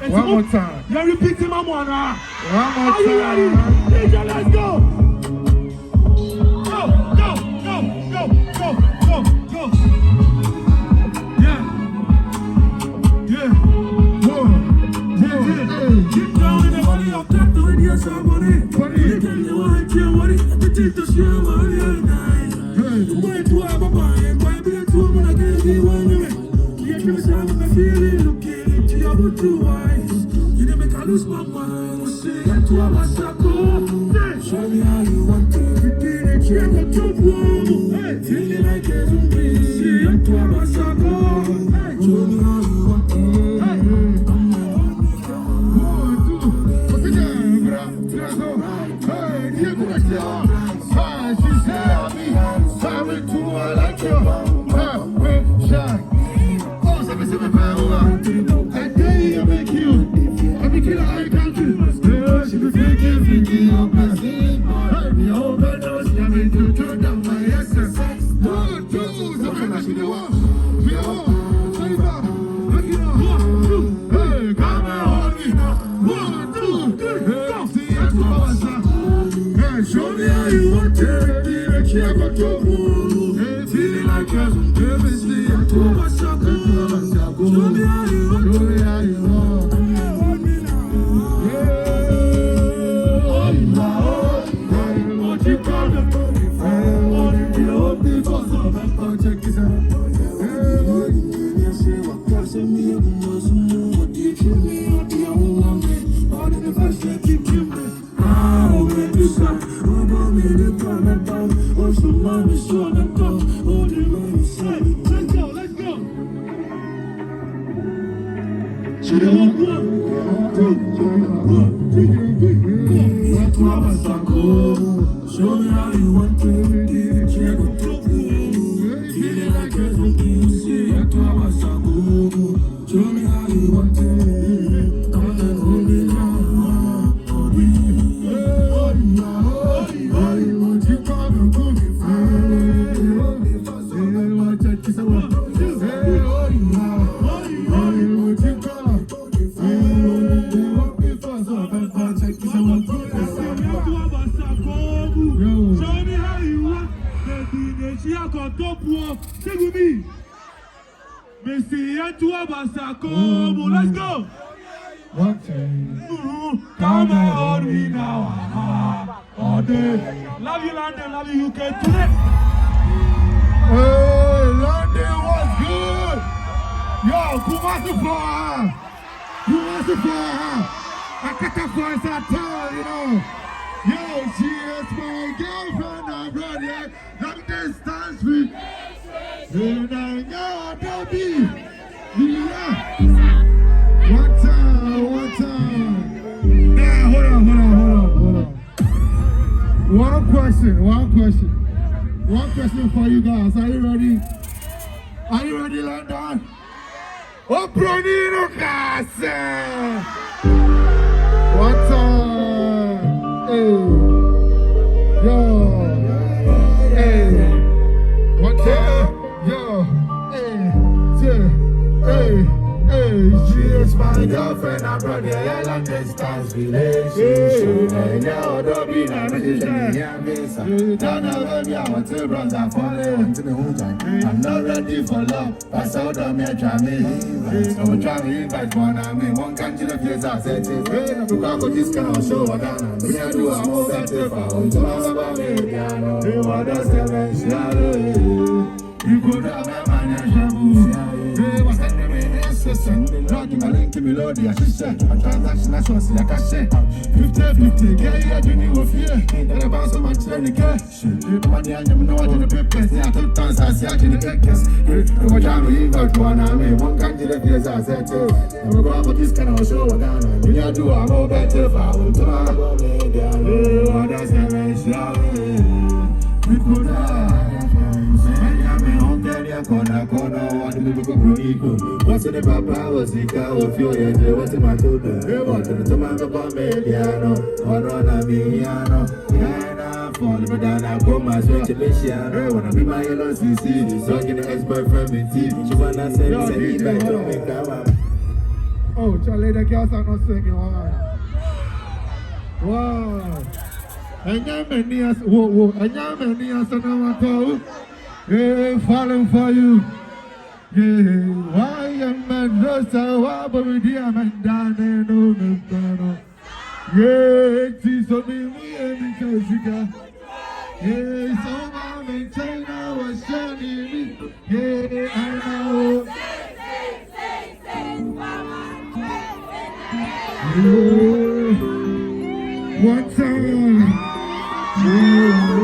One more time. You're repeating my one. One more Are you ready? time. DJ, let's go. Go, go, go, go, go, go, go. Yeah. Yeah. Whoa. Yeah. Keep down in the money. I'll tap the radio somebody. You can do what you want. I can take the show money all night. Wait to have a mind. Why be the two when I can't be one minute? You can sound like a feeling. Okay, you have two eyes. You never can lose my mind. Say that to our circle. Show me how you want to. You didn't check the top one. Feeling like a zombie. Say that to our circle. Show me how you want to. Show me how you want to check it. Feeling like a zombie. Say I to our circle. Show me how you want to. Come and hold me now. Hold me. Hold me now. Hold me. Won't you come and pull me through? Hold me fast. Hey, watch out, kiss a one. Hey, hold me now. Hold me. Won't you come and pull me through? Hold me fast. Watch out, kiss a one. Show me how you want. She a got top one. Say with me. Messi and to Abasako. Let's go. One thing. Come and hold me now. All day. Love you, London. Love you, UK. Today. Hey, London was good. Yo, Kumasi Flower. You want to for her? I got a voice at all, you know. Yo, she is my girlfriend, I'm ready. Long distance with. Don't be. Yeah. One time. Now, hold on. One question for you guys. Are you ready? Are you ready, London? Opronino casa. One time. Hey. Yo. Hey. One time. Yo. Hey. She is my girlfriend, I'm brother, yeah, long distance relationship. And now, don't be no musician, yeah, Mesa. Don't know me, I want to bronze, I fall into the hood. I'm not ready for love, but so don't me, try me. So try me, but one I mean, one country of years, I said, hey, I'm going to this kind of show, I don't know. I do, I'm all better for all. So I'm about me, piano. You want to say, you could have a man, I was at the Lord, my link to me, Lord, I should say. A transaction, I should say, I can say. 50-50, yeah, you knew of you. And about so much, let it cash. Money, I never know what the papers. I took tons, I see, I didn't get this. What I'm even one, I mean, one country of years, I said, I'm about this kind of show, down. When you do, I'm all better for all. Tomorrow, what does the race? We could have. What's in the papa was the cow of your head? What's in my children? They want to the man upon me, piano, or on a piano. Yana, falling down, I go my switch to Michiano. I want to be my yellow CC, so get the ex boyfriend with TV. She want to say, oh, Charlie, the girls are not singing. Wow. And young men near us, whoa, and young men near us, and I'm yeah, falling for you. Yeah, why am I not so but we dear man down no. Yeah, it's so me and Jessica. Yeah, so I'm in China was shining. Yeah, I know. Yeah, one time. Yeah.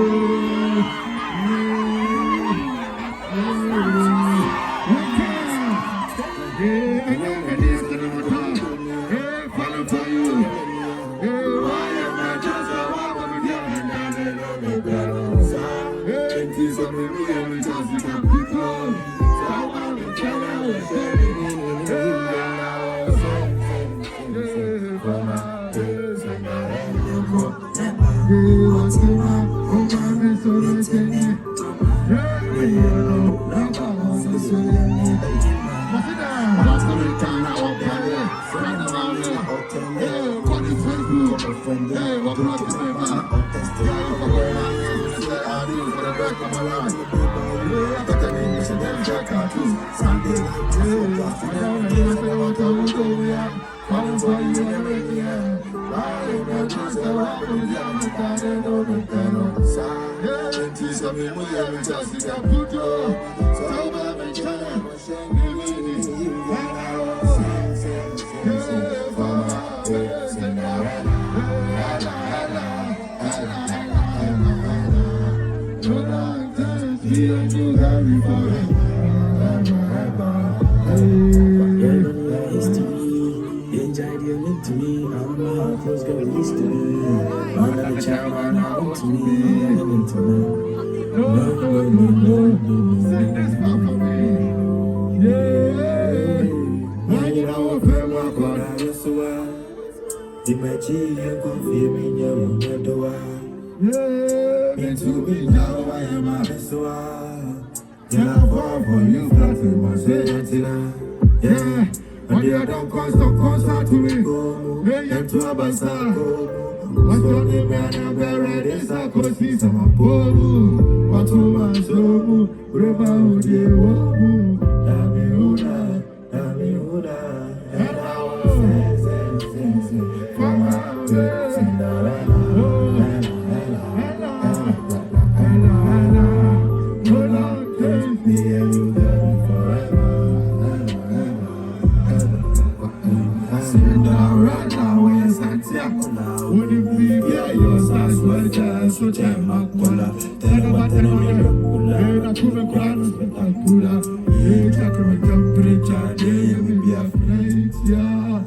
right now when you stand here. When you feel yeah, your stars will just so time makola. Tell about the money. Hey, na kume kwano spectacular. Hey, takra temperature. Hey, we be a flight, yeah.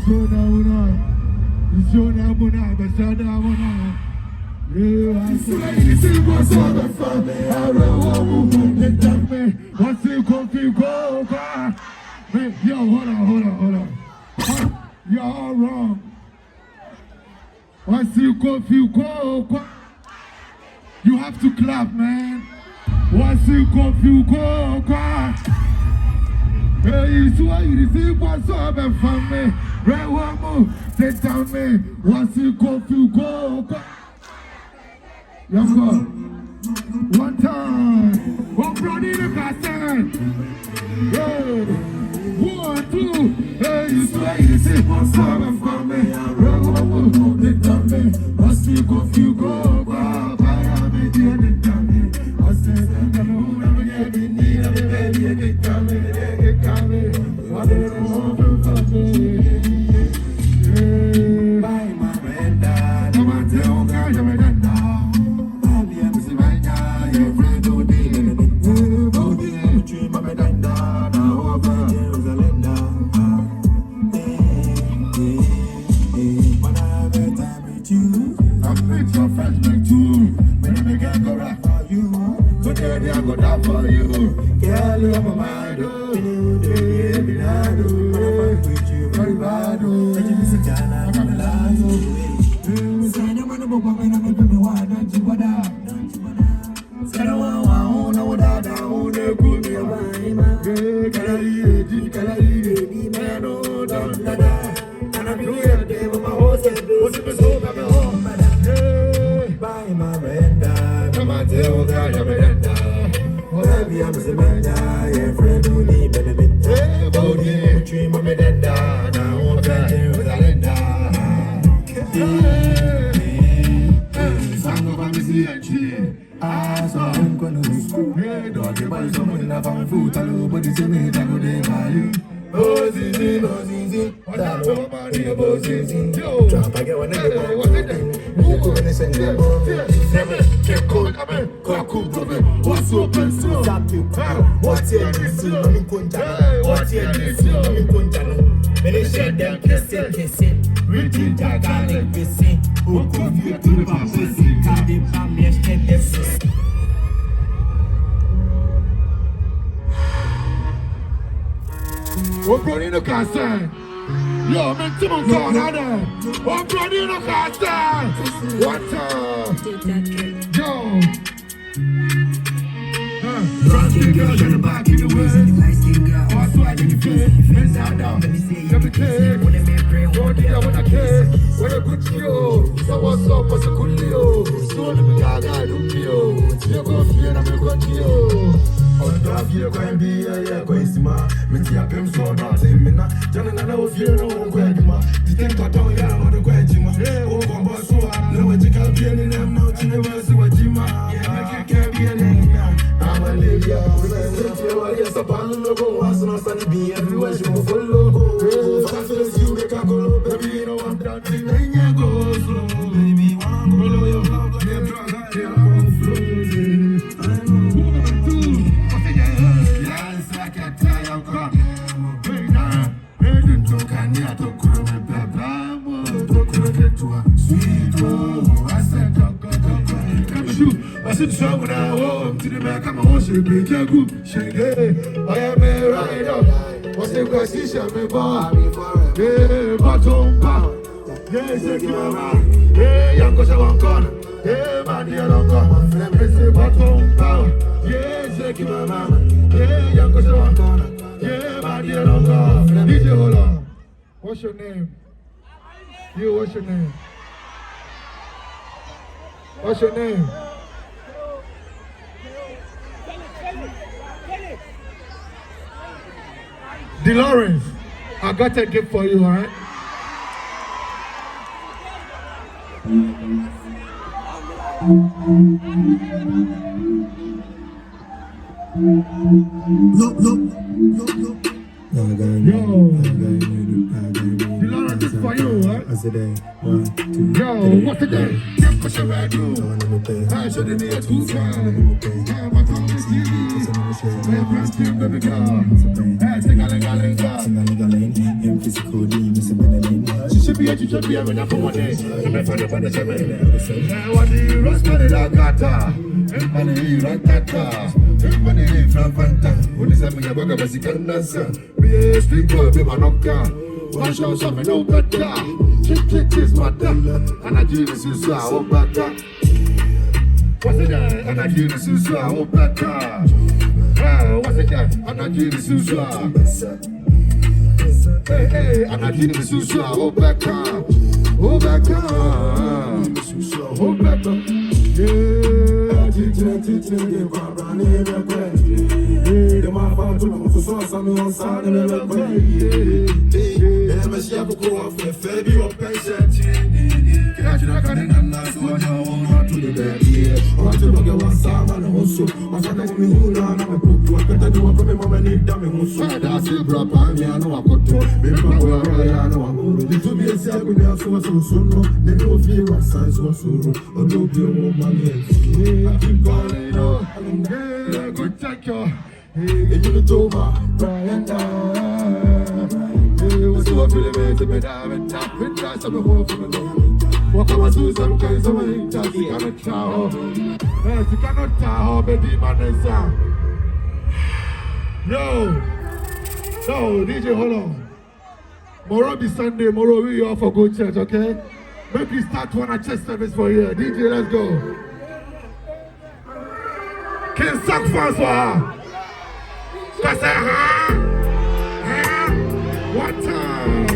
Zona una, zona una, basada una. Yeah, I say this was all the fun. I don't me. What's it coffee go? Yo, hold on. You're all wrong. What's it coffee go? You have to clap, man. What's it coffee go? Hey, it's why you receive what's up and from me. Right one move, they tell me. What's it coffee go? Young girl, one time, one brother in the castle. Hey, 1, 2, hey, you swear you say what's up and from me. They tell me, what's the coffee go? I am a dear, they tell me. I say, I know, never get me, need a baby, they tell me, what they don't want from me. Bye, my friend, I'm a deal, guy, I'm a for you, girl, you're my mind, very bad, I'm a man, yeah, friend who need benefit. Hey, body, dream of me then down. I won't get you with a linda. Sang of a missy and tree. I saw him going to school. Hey, dog, you buy someone in a farm food. Hello, but it's a mate, I go there by you. Oh, zizi. What's up, nobody, oh, zizi. Drop, I get one of the what's it then? You go and send them. Get cold, come in. What's open soon? What's your this? What's your this? Many share them kissing. Reaching Tagalic kissing. Who could you to the Pampasi? Candy Pamish and Esses. What brought in the castle? Yo, man, Timon gone out there. What brought in the castle? What Yo. Rockin' girl, you're the back in the world. What's swag in the face? Hands down. Let me see you. When they make prayer, what did I want to kiss? What a good yo. So what's up? What's a good yo? So let me go, do yo. You're going to feel, I'm going to yo. On the drive, you're going to be a going to ma. Minty up him so not in me. John and I know if you're no going to ma. You think I don't get on the going to ma. Oh, one boss, so I know what you can't be in them. No, you never see what you ma. Yeah, I can't be in them. I'm a lady, I'm yes, I'm a logo. What's not sunny be everywhere you move follow. If I feel you make a go, baby, you know I'm dancing. Then you go slow, baby. One follow your love, but they're drunk, they're floating. I know what to do. Yes, I can tell you, God. Hey, now, hey, you can't get to grow with the bamboo. Don't get to a sweet home. I said, I said, trouble now, home to the back of my horse, you break your group. Shake it, I am a rider. What's the question? Me bar, yeah, bottom power. Yeah, shake your man. Yeah, young goes one corner. Yeah, man, you're not gone. Let me say bottom power. Yeah, shake your man. Yeah, young goes one corner. Yeah, man, you're not gone. DJ, hold on. What's your name? You, what's your name? What's your name? DeLawrence, I got a gift for you, alright? Yo. DeLawrence, for you, huh? As a day, 1, 2, Yo, what's the day? What's the red do? I shouldn't be too far. I'm a promise you. I'm a baby girl. Hey, sing a ling a ling in physical need, Mr. Benelin. She should be a teacher, be a winner for one day. I'm a funny for the seven. What do you rust for the gata? Everybody like that. Everybody from Fanta. What is happening about the basic answer? Be a street boy, be my knocker. One show something no better. Chick is my dollar. And I give this is so better. What's it that? And I give this is so better. What's it that? And I give this is so. Hey, and I give this is so better. Oh better. Oh better. Yeah. Good take you. Hey, you the over, Brian. What's your feeling? To me, I'm top with that. I'm a whole for the what can I do? Some kinds of things I cannot tell. You cannot tell, baby, man. Yo, DJ, hold on. Tomorrow be Sunday. Tomorrow we off for good church, okay? Make we start one at church service for you. DJ, let's go. Can suck fast for her. Cause what time?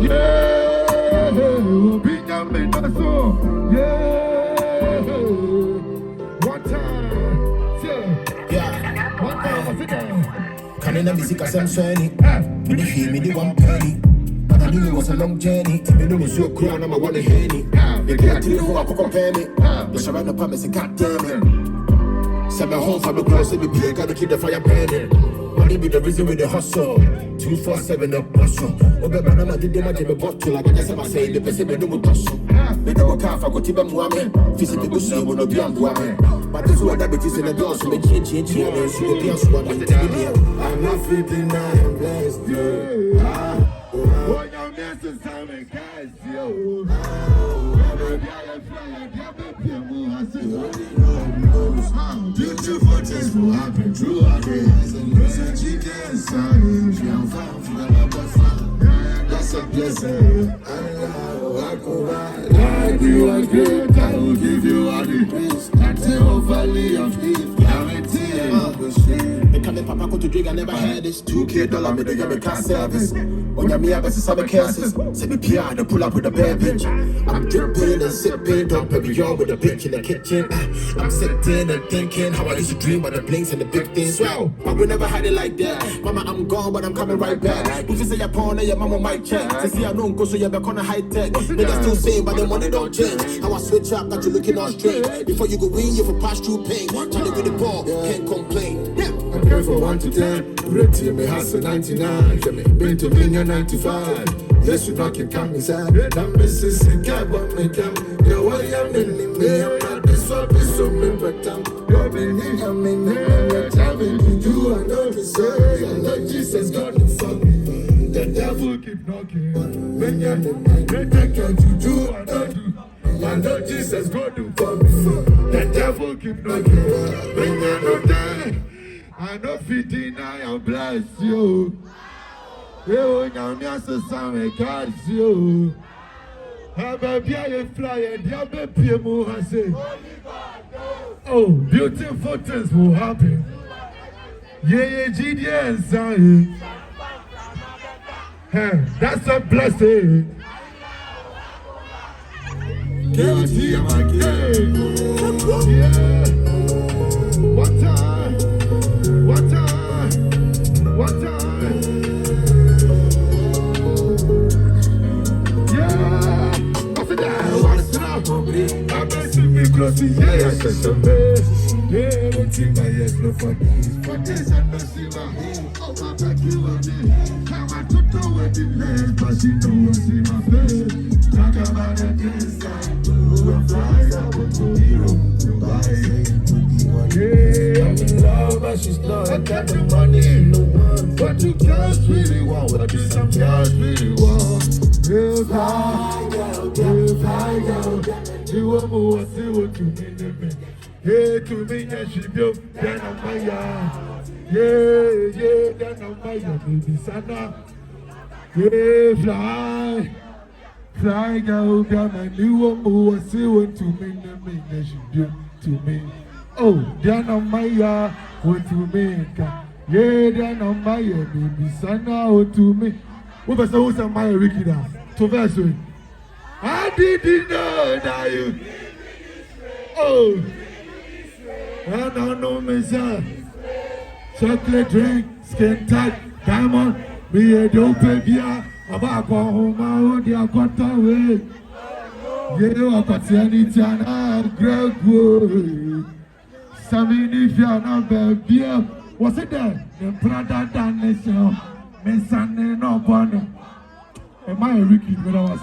Yeah, big young man, so yeah. What time? Yeah. What time was it? Can I music as I'm shiny? Me the feel me the one penny. But I knew it was a long journey. Me know me so crown, I'm a one henny. You can't tell who I could compare me. The surround the promise, God damn it. Send me home from the cross, let me play, gotta keep the fire burning. Money be the reason with the hustle. 247 up muscle. Obe man, I did them, I did a bottle. I guess I'm saying the person they do with hustle. Me don't care if I go to them, woman. Physically, go see, will not be on woman. But this one that bitches in the door, so me change, and she will be on swap. I'm not feeling I'm blessed, yeah. Boy, your message time and guys, yo. Beautiful things will happen through our days. And losing chicken signs, we are found from the that's a blessing. Like you are great, I will give you all the praise. Until valley of heat, guarantee of the street. They come in Papa go to drink, I never had this. $2K, me they give me car service. On your me, I best have a cases. Say me PR, they pull up with a bad bitch. I'm dripping and sipping, don't put me on with a bitch in the kitchen. I'm sitting and thinking how I used to dream about the blinks and the big things. Wow, but we never had it like that. Mama, I'm gone, but I'm coming right back. If you say you're porn, your mama might check. Say, see, I don't go, so you're back on a high tech. Niggas still same, but the money don't change. How I switch up, got you looking all straight. Before you go win, you for pass through pain. Trying to get the ball, can't complain. Yeah. I'm here for 1 to 10. Rate me hustle 99. Been to me 95. Yes, you knocking come inside. I'm missing cab on me cam. Yo, I am in me. I'm not this one, this so me but you're being I'm in the traveling to you. I know the say. I know Jesus got the fuck me. The devil keep knocking. When you're in the they take you to do. I don't do. I know Jesus got the fuck me. The devil keep knocking. When you're not there. I know 15 I bless you. You know me as a son, I catch you. I'm a beer flyer, the baby move. Oh, beautiful things will happen. Yeah, GDS, that's a blessing. Yeah. One time. Yeah. What's it there? I'm messing me close to yeah, yeah, what's in my ears, no for this, and no see my take you with me. Come on to do with the legs, but she know what's in my face. Talk about the inside, who will fly up to hero. Yeah, I'm in love, but she's not. I got the money, no one. What you girls really want, what do some girls really want? Yeah, fly girl. You want more, see what you mean to me. Yeah, to me, yeah, she built, then I'm my yard. Yeah, then I'm my yard, baby, Sana. Yeah, fly girl, man, you want more, see what you mean to me, then she built to me. Oh, then I'm my yard, what you mean, yeah, then I'm my yard, baby, Sana, what to me. What was the my wicked ass? To verse with. I didn't know that you. Oh, I don't know me, sir. Chocolate drink, skin tight, diamond, be a dope baby. About go home, I want your cotton way. Yeah, I got any channel, Greg Wood. Sammy, if you're not baby, what's it there? The brother done this, Miss Sunday, no bonnet. Am I a wicked when I was